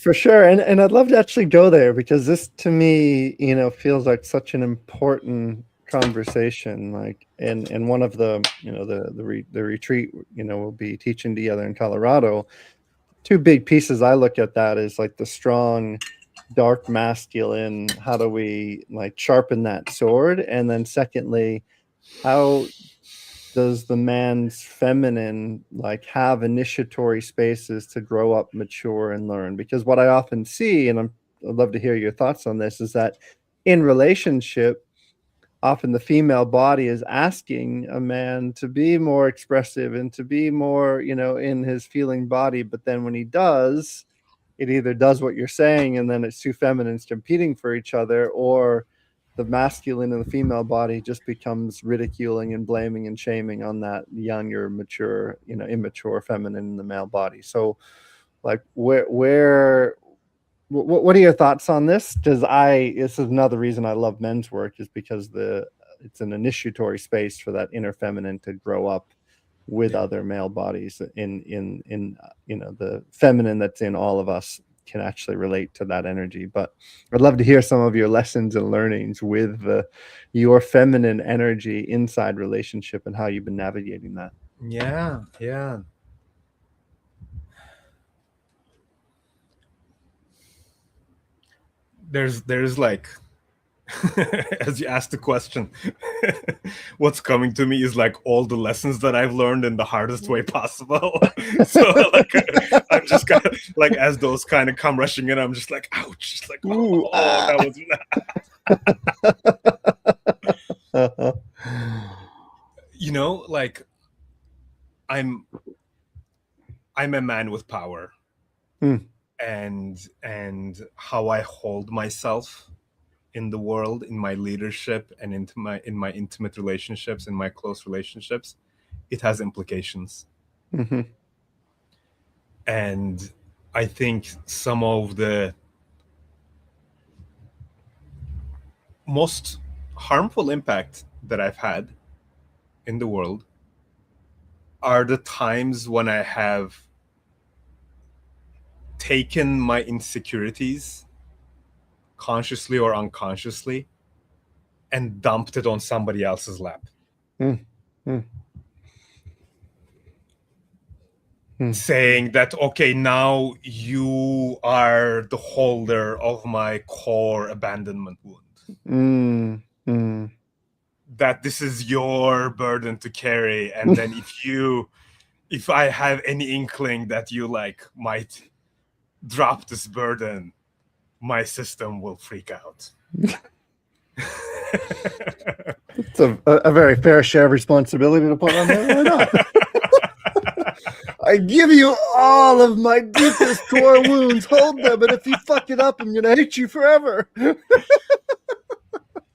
For sure. And I'd love to actually go there, because this to me, feels like such an important conversation. Like in one of the, the retreat, we'll be teaching together in Colorado. Two big pieces I look at that is like the strong dark masculine. How do we like sharpen that sword? And then secondly, how does the man's feminine like have initiatory spaces to grow up, mature, and learn? Because what I often see, and I'd love to hear your thoughts on this, is that in relationship, often the female body is asking a man to be more expressive and to be more, in his feeling body. But then when he does, it either does what you're saying and then it's two feminines competing for each other, or the masculine and the female body just becomes ridiculing and blaming and shaming on that younger, mature, immature feminine in the male body. So like what are your thoughts on this? Because this is another reason I love men's work, is because it's an initiatory space for that inner feminine to grow up with yeah, other male bodies. In the feminine that's in all of us can actually relate to that energy. But I'd love to hear some of your lessons and learnings with your feminine energy inside relationship and how you've been navigating that. yeah, yeah. There's like as you asked the question, what's coming to me is like all the lessons that I've learned in the hardest way possible. So like I'm just kind of like as those kind of come rushing in, I'm just like ouch, just like Ooh, oh that was uh-huh. like I'm I'm a man with power, Mm, and how I hold myself in the world, in my leadership, and in my intimate relationships, in my close relationships, it has implications. mhm, And I think some of the most harmful impact that I've had in the world are the times when I have taken my insecurities, consciously or unconsciously, and dumped it on somebody else's lap. mm, mm, saying that, okay, now you are the holder of my core abandonment wound. That this is your burden to carry, and then if I have any inkling that you like might drop this burden, my system will freak out. It's a very fair share of responsibility to put on there. Why not? I give you all of my deepest core wounds. Hold them, and if you fuck it up, I'm gonna hate you forever.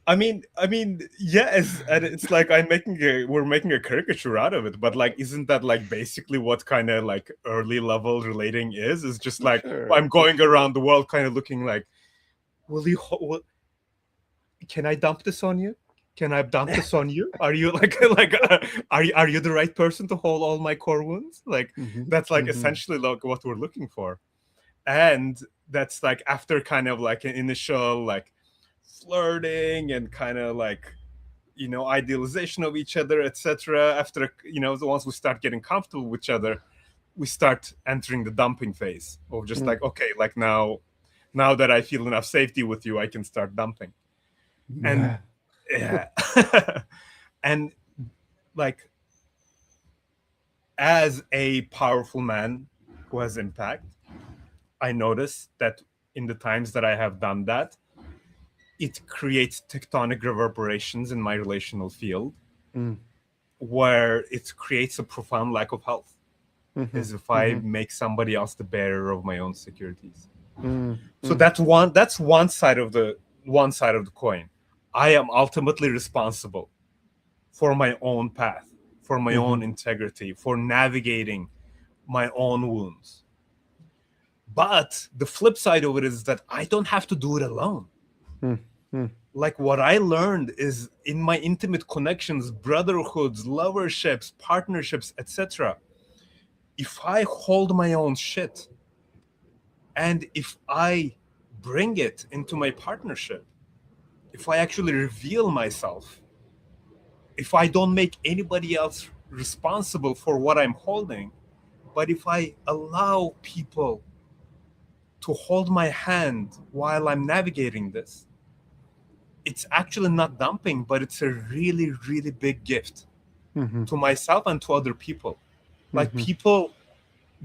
I mean, yes, and it's like we're making a caricature out of it, but like, isn't that like basically what kind of like early level relating is? It's just like, Sure. I'm going around the world kind of looking like, can I dump this on you? Can I dump this on you? Are you are you the right person to hold all my core wounds? Like, that's like essentially like what we're looking for. And that's like after kind of like an initial like flirting and kind of like, idealization of each other, etc. After, once we start getting comfortable with each other, we start entering the dumping phase of just like, okay, like now that I feel enough safety with you, I can start dumping. And yeah. And like, as a powerful man who has impact, I notice that in the times that I have done that, it creates tectonic reverberations in my relational field, where it creates a profound lack of health, as if I make somebody else the bearer of my own securities. So that's one side of the coin. I am ultimately responsible for my own path, for my own integrity, for navigating my own wounds. But the flip side of it is that I don't have to do it alone. Like, what I learned is in my intimate connections, brotherhoods, loverships, partnerships, etc., if I hold my own shit and if I bring it into my partnership, if I actually reveal myself, if I don't make anybody else responsible for what I'm holding, but if I allow people to hold my hand while I'm navigating this, it's actually not dumping, but it's a really, really big gift to myself and to other people. Like, people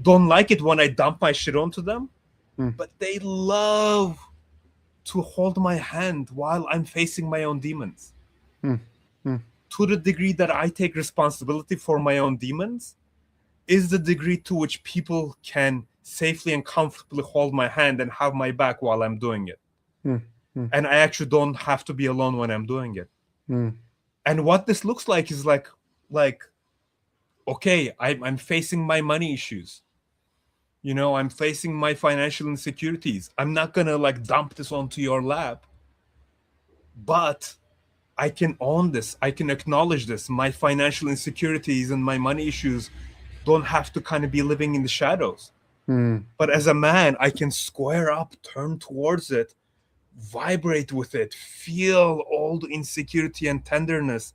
don't like it when I dump my shit onto them, but they love to hold my hand while I'm facing my own demons. To the degree that I take responsibility for my own demons is the degree to which people can safely and comfortably hold my hand and have my back while I'm doing it. And I actually don't have to be alone when I'm doing it. And what this looks like is like, okay, I'm facing my money issues. I'm facing my financial insecurities. I'm not gonna like dump this onto your lap, but I can own this. I can acknowledge this. My financial insecurities and my money issues don't have to kind of be living in the shadows. But as a man, I can square up, turn towards it, vibrate with it, feel all the insecurity and tenderness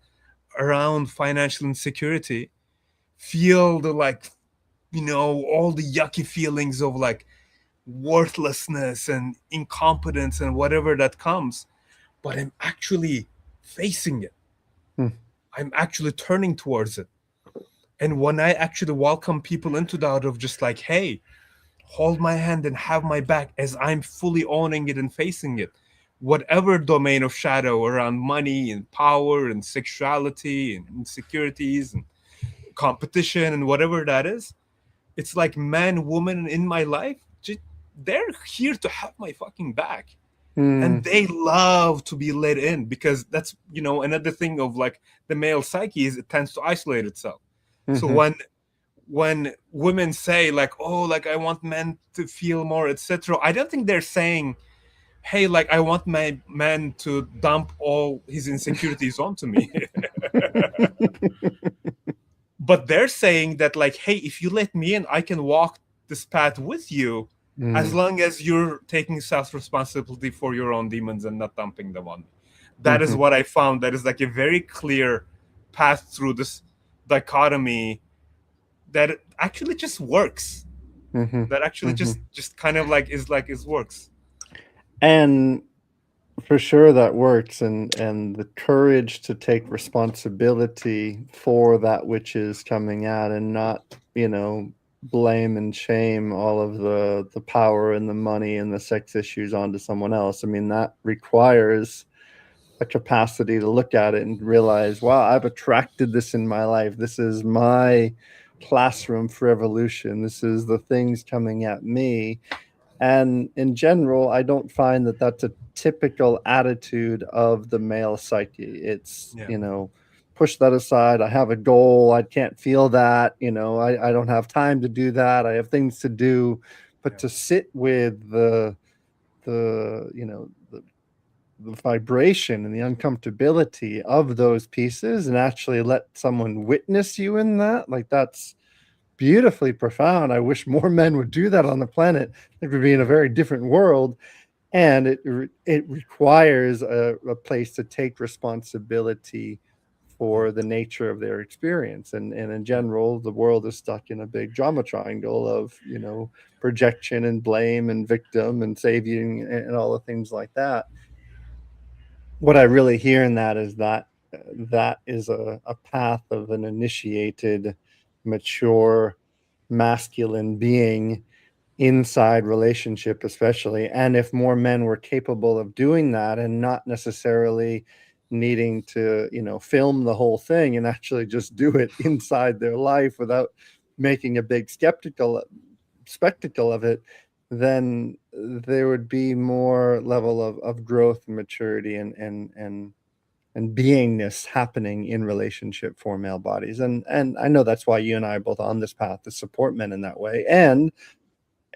around financial insecurity, feel the like, all the yucky feelings of like worthlessness and incompetence and whatever that comes, but I'm actually facing it. I'm actually turning towards it. And when I actually welcome people into that of just like, hey, hold my hand and have my back as I'm fully owning it and facing it, whatever domain of shadow around money and power and sexuality and insecurities and competition and whatever that is, it's like man, woman in my life, they're here to have my fucking back. And they love to be let in, because that's, another thing of like the male psyche is it tends to isolate itself. So when women say like, oh, like I want men to feel more, etc., I don't think they're saying, hey, like I want my man to dump all his insecurities onto me. But they're saying that like, hey, if you let me in, I can walk this path with you, as long as you're taking self-responsibility for your own demons and not dumping them on me. That is what I found. That is like a very clear path through this dichotomy that actually just works. Hmm. That actually Hmm. just kind of like is works. And for sure that works, and the courage to take responsibility for that which is coming out, and not, blame and shame all of the power and the money and the sex issues onto someone else. I mean, that requires a capacity to look at it and realize, wow, I've attracted this in my life. This is my classroom for evolution. This is the things coming at me. And in general, I don't find that that's a typical attitude of the male psyche. It's, Yeah, push that aside. I have a goal. I can't feel that. I don't have time to do that. I have things to do. But yeah, to sit with the vibration and the uncomfortability of those pieces, and actually let someone witness you in that, like, that's beautifully profound. I wish more men would do that on the planet. It would be in a yeah, very different world. And it requires a place to take responsibility yeah, for the nature of their experience. And in yeah, general, the world is stuck in a big drama triangle of, projection and blame and victim and saving and all the things like that. What I really hear in that is that that is a path of an initiated, mature, masculine being inside relationship, especially. And if more men were capable of doing that, and not necessarily needing to, film the whole thing, and actually just do it inside their life without making a big skeptical spectacle of it, then there would be more level of growth and maturity and beingness happening in relationship for male bodies. And I know that's why you and I are both on this path to support men in that way. And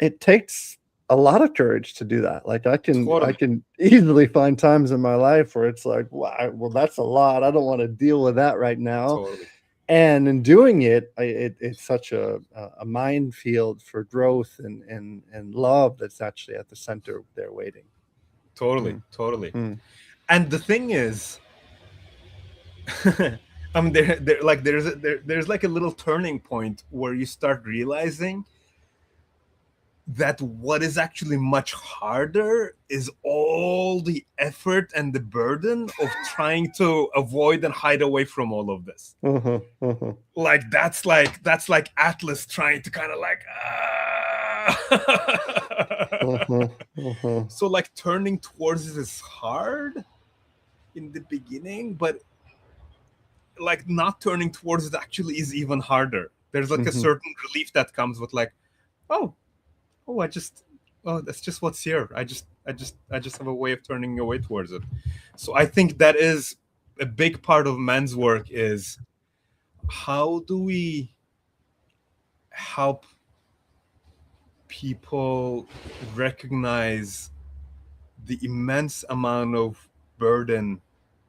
it takes a lot of courage to do that. Like, I totally, can easily find times in my life where it's like, wow, well, that's a lot. I don't want to deal with that right now. totally, And in doing it, it's such a minefield for growth and love that's actually at the center there waiting. totally, Mm, totally. mm, And the thing is, I mean, there's like a little turning point where you start realizing that what is actually much harder is all the effort and the burden of trying to avoid and hide away from all of this. uh-huh, uh-huh, Like that's like Atlas trying to kind of like uh-huh, uh-huh. so like turning towards it is hard in the beginning, but like not turning towards it actually is even harder. There's like a Mhm, certain relief that comes with like, oh, oh, oh, that's just what's here. I just have a way of turning away towards it. So I think that is a big part of men's work is how do we help people recognize the immense amount of burden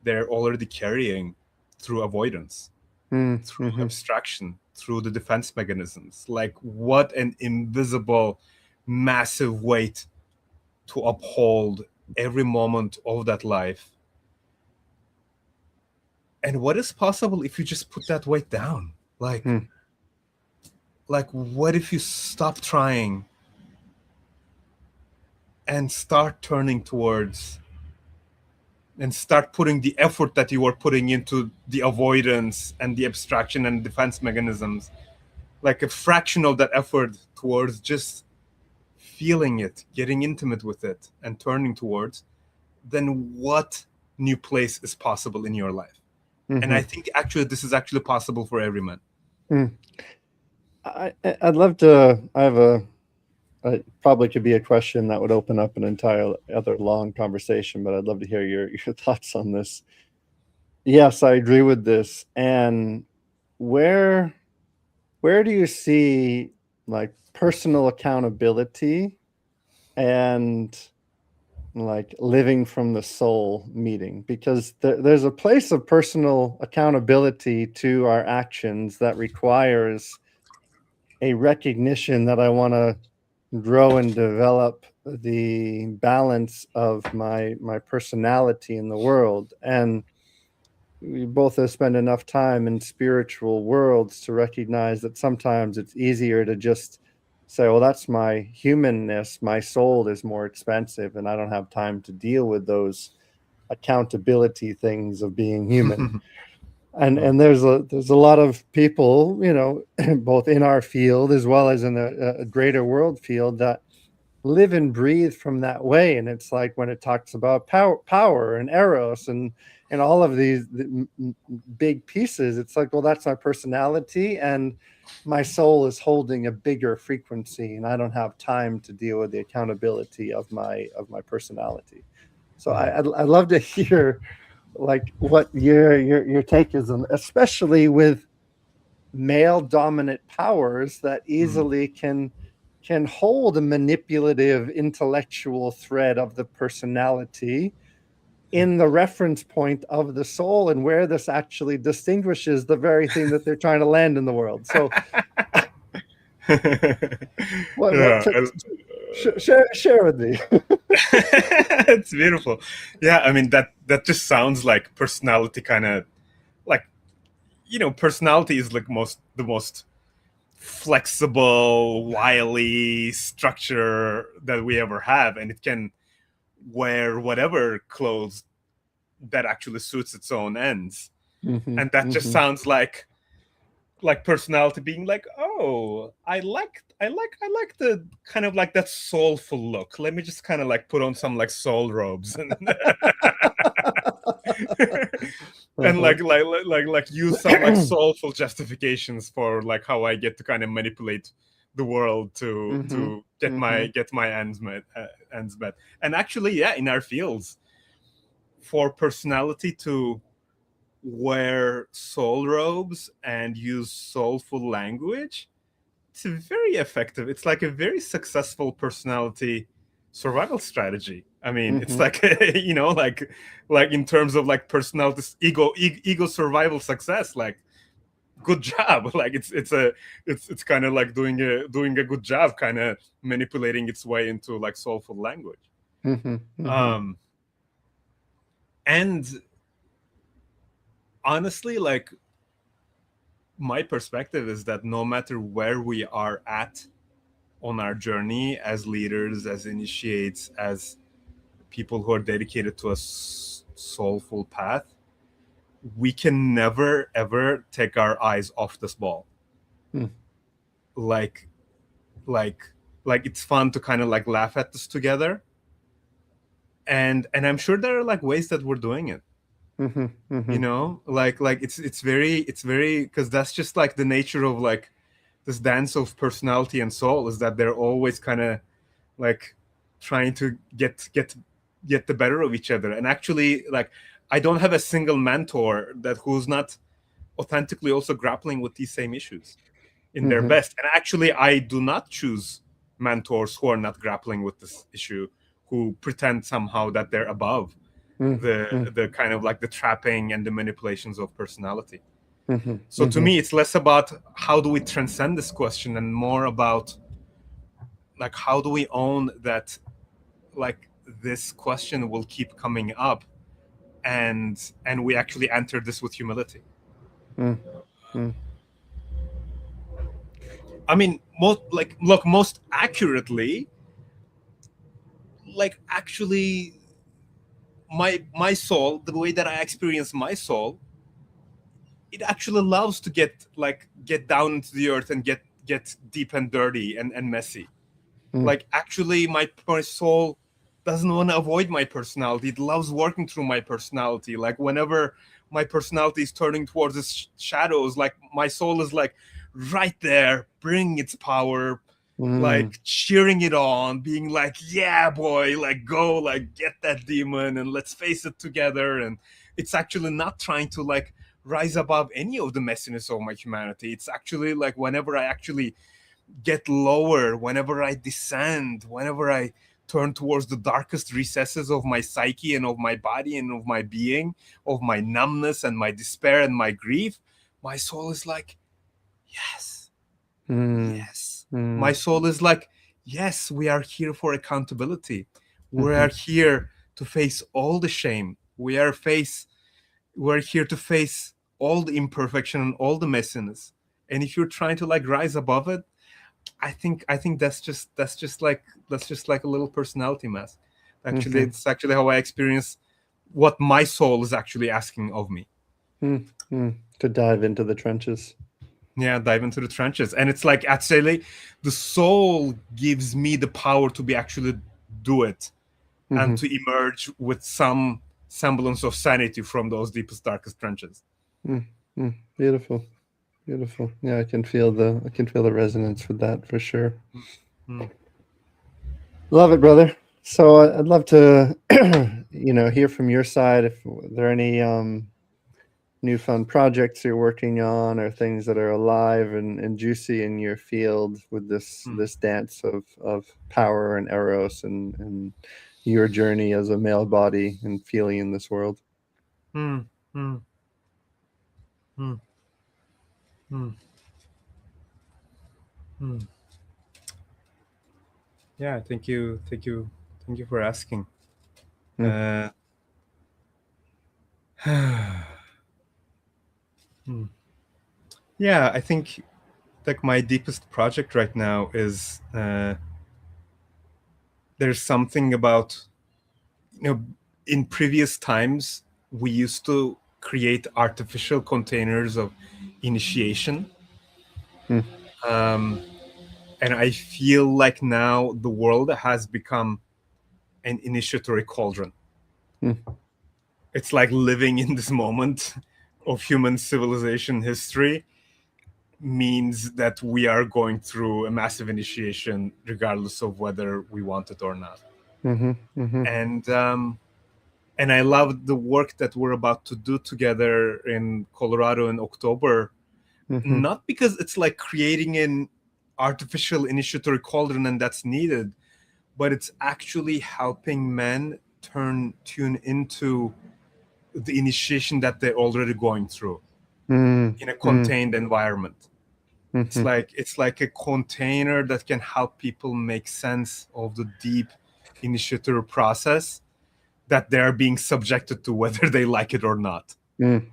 they're already carrying through avoidance, mm, through mhm, abstraction, through the defense mechanisms. Like, what an invisible, massive weight to uphold every moment of that life. And what is possible if you just put that weight down? mm, What if you stop trying and start turning towards and start putting the effort that you were putting into the avoidance and the abstraction and defense mechanisms, like a fraction of that effort towards just feeling it, getting intimate with it, and turning towards, then what new place is possible in your life? And I mhm, think actually this is actually possible for every man. mm. I'd love to. I have it probably could be a question that would open up an entire other long conversation, but I'd love to hear your thoughts on this. Yes, I agree with this. And where where do you see, like, personal accountability and, like, living from the soul meeting? Because there's a place of personal accountability to our actions that requires a recognition that I want to grow and develop the balance of my personality in the world. And we both have spent enough time in spiritual worlds to recognize that sometimes it's easier to just say, well, that's my humanness. My soul is more expensive, and I don't have time to deal with those accountability things of being human. And there's a lot of people, both in our field as well as in a greater world field, that live and breathe from that way. And it's like when it talks about power and Eros and all of these big pieces, it's like, well, that's my personality, and my soul is holding a bigger frequency, and I don't have time to deal with the accountability of my personality. So I'd love to hear like what your take is on, especially with male dominant powers that easily can hold a manipulative intellectual thread of the personality in the reference point of the soul, and where this actually distinguishes the very thing that they're trying to land in the world. So what Yeah, share with me. it's beautiful. Yeah, I mean that just sounds like personality kind of like personality is like the most flexible, wily structure that we ever have, and it can wear whatever clothes that actually suits its own ends. Mm-hmm, And that just mm-hmm, sounds like personality being like, oh, I like the kind of like that soulful look. Let me just kind of like put on some like soul robes and and uh-huh. like use some like soulful justifications for like how I get to kind of manipulate the world to Mm-hmm, to get mm-hmm, my ends met. And actually, yeah, in our fields, for personality to wear soul robes and use soulful language, it's very effective. It's like a very successful personality survival strategy. I mean, it's mm-hmm, like like in terms of like personality ego survival success, like good job. Like it's kind of like doing a good job kind of manipulating its way into like soulful language. mm-hmm, mm-hmm, um and honestly, like, my perspective is that no matter where we are at on our journey as leaders, as initiates, as people who are dedicated to a soulful path, we can never ever take our eyes off this ball. mm, Like, like, like it's fun to kind of like laugh at this together, and I'm sure there are like ways that we're doing it. mm-hmm, mm-hmm, Like it's very because that's just like the nature of like this dance of personality and soul, is that they're always kind of like trying to get the better of each other. And actually, like, I don't have a single mentor that who's not authentically also grappling with these same issues in their mm-hmm, best. And actually, I do not choose mentors who are not grappling with this issue, who pretend somehow that they're above mm-hmm, the kind of like the trapping and the manipulations of personality. mm-hmm, So to mm-hmm, me, it's less about how do we transcend this question and more about like how do we own that, like, this question will keep coming up, and we actually enter this with humility. mm-hmm, I mean, most accurately, like, actually, my soul, the way that I experience my soul, it actually loves to get down into the earth and get deep and dirty and messy. mm-hmm, Like, actually, my soul doesn't want to avoid my personality. It loves working through my personality. Like, whenever my personality is turning towards the shadows, like, my soul is like right there, bringing its power, mm, like cheering it on, being like, yeah, boy, like, go, like, get that demon and let's face it together. And it's actually not trying to like rise above any of the messiness of my humanity. It's actually like, whenever I actually get lower, whenever I descend, whenever I turn towards the darkest recesses of my psyche and of my body and of my being, of my numbness and my despair and my grief, my soul is like, yes, mm, yes. My mm, soul is like, yes, we are here for accountability. We mm-hmm, are here to face all the shame. we're here to face all the imperfection and all the messiness. And if you're trying to like rise above it, I think that's just like a little personality mask. Actually, Mm-hmm. it's actually how I experience what my soul is actually asking of me. Mm-hmm. To dive into the trenches. Yeah, dive into the trenches. And it's like actually the soul gives me the power to be actually do it and Mm-hmm. to emerge with some semblance of sanity from those deepest, darkest trenches. Mm-hmm. Beautiful. Beautiful. Yeah, I can feel the resonance with that for sure. Mm. Love it, brother. So I'd love to, hear from your side if there are any new fun projects you're working on or things that are alive and juicy in your field with Mm. this dance of power and eros and your journey as a male body and feeling in this world. Mm. Mm. Mm. Mm. Mm. Yeah, thank you for asking. Mm, Uh, mm. Yeah, I think like my deepest project right now is there's something about in previous times we used to create artificial containers of initiation, mm, and I feel like now the world has become an initiatory cauldron. mm, It's like living in this moment of human civilization history means that we are going through a massive initiation regardless of whether we want it or not. mhm, mhm, And I love the work that we're about to do together in Colorado in October, mhm, not because it's like creating an artificial initiatory cauldron and that's needed, but it's actually helping men tune into the initiation that they're already going through mm, in a mm, contained environment. It's mhm, like it's like a container that can help people make sense of the deep initiatory process that they're being subjected to, whether they like it or not. mm,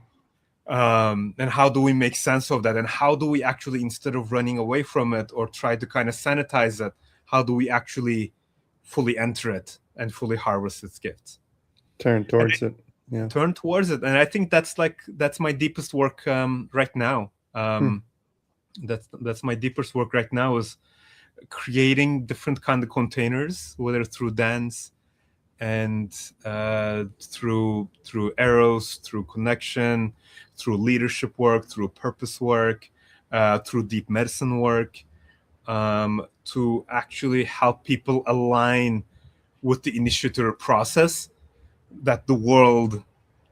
And how do we make sense of that? And how do we actually, instead of running away from it or try to kind of sanitize it, how do we actually fully enter it and fully harvest its gifts turn and towards it. Yeah. turn towards it? And I think that's my deepest work right now. Mm, That's my deepest work right now is creating different kind of containers, whether through dance and through Eros, through connection, through leadership work, through purpose work, through deep medicine work, to actually help people align with the initiatory process that the world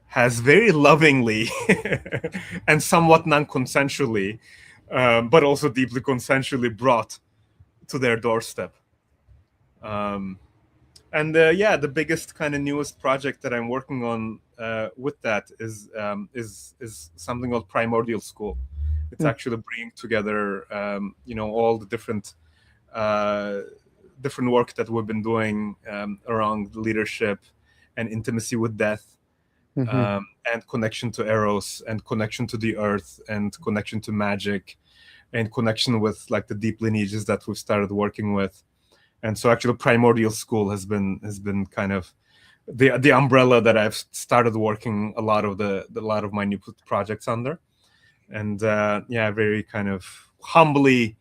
has very lovingly and somewhat non-consensually, but also deeply consensually brought to their doorstep. Um, and yeah, the biggest kind of newest project that I'm working on with that is something called Primordial School. It's mm, actually bringing together all the uh, different work that we've been doing around leadership and intimacy with death, mhm, and connection to Eros and connection to the earth and connection to magic and connection with like the deep lineages that we've started working with. And so actually Primordial School has been kind of the umbrella that I've started working a lot of my new projects under. And yeah, very kind of humbly,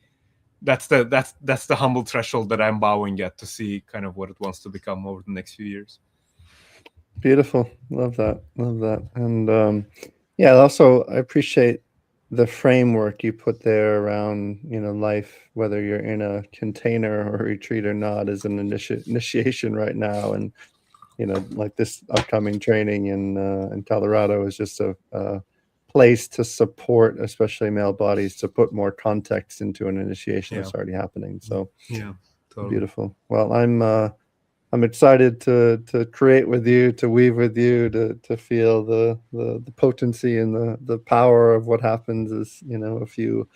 that's the humble threshold that I'm bowing at to see kind of what it wants to become over the next few years. beautiful. Love that. Love that. And yeah, also I appreciate the framework you put there around, life, whether you're in a container or retreat or not, is an initiation right now. And, like this upcoming training in Colorado is just a place to support, especially male bodies, to put more context into an initiation Yeah, that's already happening. So yeah, totally. beautiful. Well, I'm excited to create with you, to weave with you, to feel the potency and the power of what happens as a few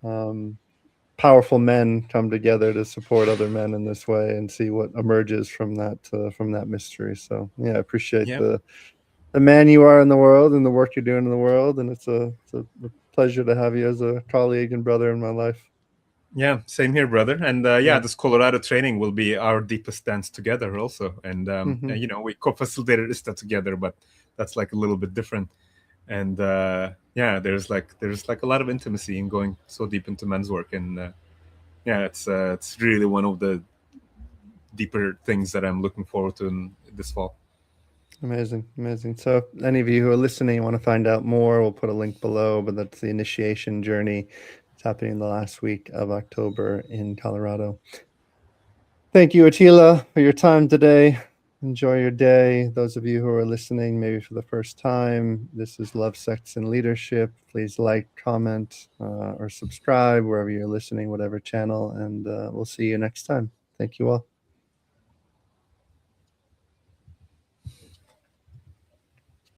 um, powerful men come together to support other men in this way and see what emerges from that mystery. So yeah, I appreciate Yeah, the the man you are in the world and the work you're doing in the world. And it's a pleasure to have you as a colleague and brother in my life. Yeah, same here, brother. And Yeah. this Colorado training will be our deepest dance together, also. And you know, we co-facilitated ISTA together, but that's like a little bit different. And yeah, there's like a lot of intimacy in going so deep into men's work, and yeah, it's really one of the deeper things that I'm looking forward to in this fall. Amazing, amazing. So, if any of you who are listening want to find out more, we'll put a link below. But that's the initiation journey. It's happening the last week of October in Colorado. Thank you, Attila, for your time today. Enjoy your day. Those of you who are listening, maybe for the first time, this is Love, Sex, and Leadership. Please like, comment, or subscribe wherever you're listening, whatever channel, and we'll see you next time. Thank you all.